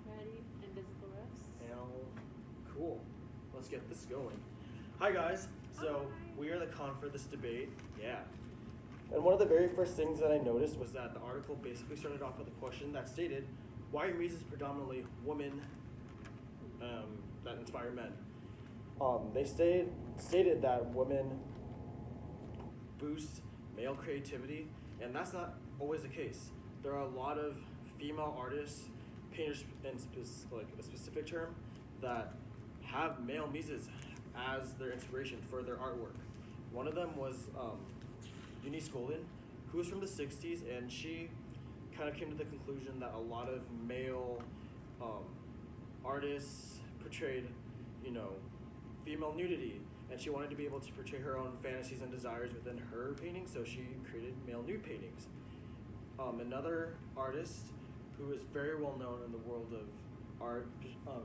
Ready? Invisible refs. Cool. Let's get this going. Hi guys. So we are the con for this debate. Yeah. And one of the very first things that I noticed was that the article basically started off with a question that stated, why are muses predominantly women that inspire men? They stated that women boost male creativity, and that's not always the case. There are a lot of female artists, painters in like a specific term, that have male muses as their inspiration for their artwork. One of them was Eunice Golden, who was from the 60s, and she kind of came to the conclusion that a lot of male artists portrayed, female nudity, and she wanted to be able to portray her own fantasies and desires within her paintings, so she created male nude paintings. Another artist who is very well known in the world of art,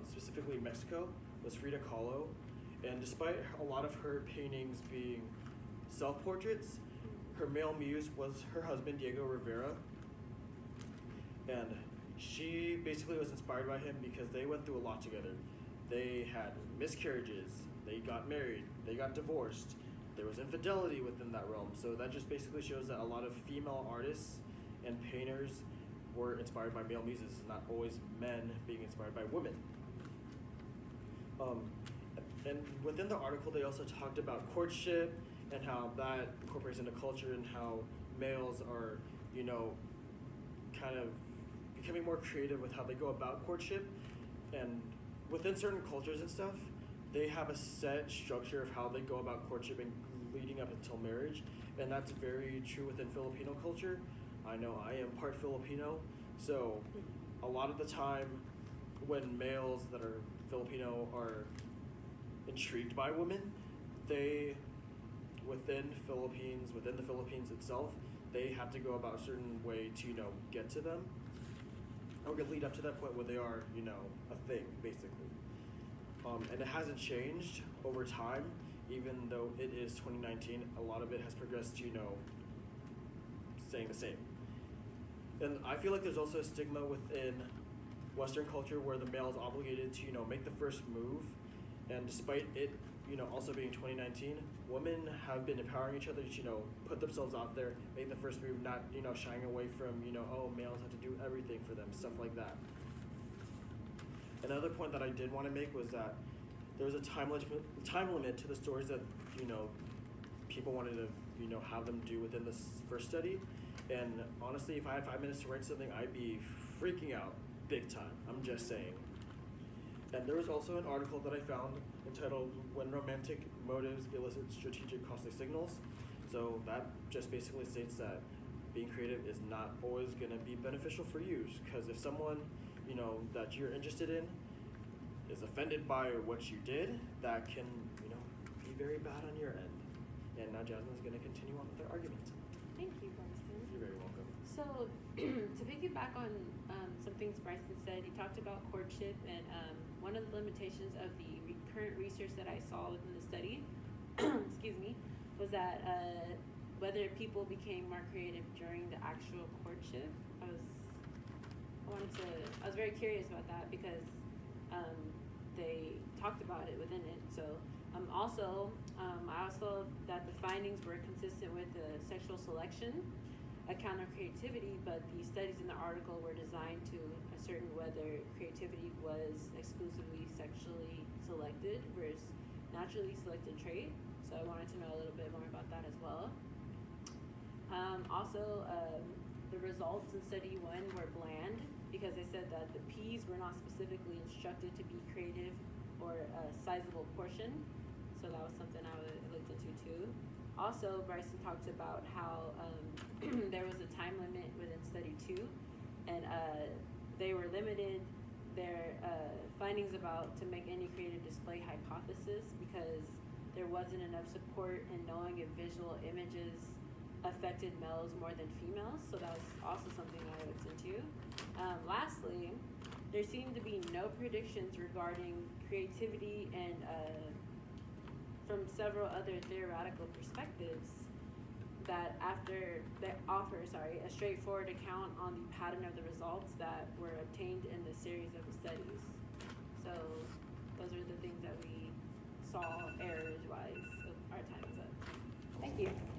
specifically Mexico, was Frida Kahlo, and despite a lot of her paintings being self-portraits, her male muse was her husband, Diego Rivera, and she basically was inspired by him because they went through a lot together. They had miscarriages, they got married, they got divorced, there was infidelity within that realm. So that just basically shows that a lot of female artists and painters were inspired by male muses, not always men being inspired by women. And within the article, they also talked about courtship and how that incorporates into culture and how males are, kind of becoming more creative with how they go about courtship. And within certain cultures and stuff, they have a set structure of how they go about courtship and leading up until marriage. And that's very true within Filipino culture. I know I am part Filipino, so a lot of the time when males that are Filipino are intrigued by women, within the Philippines itself, they have to go about a certain way to, get to them, or lead up to that point where they are, a thing, basically. And it hasn't changed over time, even though it is 2019, a lot of it has progressed to, staying the same. And I feel like there's also a stigma within Western culture where the male is obligated to, make the first move. And despite it, also being 2019, women have been empowering each other to, put themselves out there, make the first move, not, shying away from, males have to do everything for them, stuff like that. Another point that I did want to make was that there was a time limit to the stories that, people wanted to, have them do within this first study. And honestly, if I had 5 minutes to write something, I'd be freaking out big time. I'm just saying. And there was also an article that I found entitled When Romantic Motives Elicit Strategic Costly Signals. So that just basically states that being creative is not always going to be beneficial for you, because if someone, that you're interested in is offended by what you did, that can, be very bad on your end. And now Jasmine's going to continue on with her argument. Thank you, Bryson. You're very welcome. So, to piggyback on some things Bryson said, he talked about courtship, and one of the limitations of the current research that I saw within the study, excuse me, was that whether people became more creative during the actual courtship. I was very curious about that because they talked about it within it. So I also that the findings were consistent with the sexual selection account of creativity, but the studies in the article were designed to ascertain whether creativity was exclusively sexually selected versus naturally selected trait. So I wanted to know a little bit more about that as well. The results in study 1 were bland because they said that the P's were not specifically instructed to be creative or a sizable portion. So that was something I looked into too. Also, Bryson talked about how there was a time limit within study 2, and they were limited their findings to make any creative display hypothesis because there wasn't enough support in knowing if visual images affected males more than females. So that was also something I looked into. Lastly, there seemed to be no predictions regarding creativity and from several other theoretical perspectives, that a straightforward account on the pattern of the results that were obtained in the series of studies. So those are the things that we saw errors wise. So our time is up. Thank you.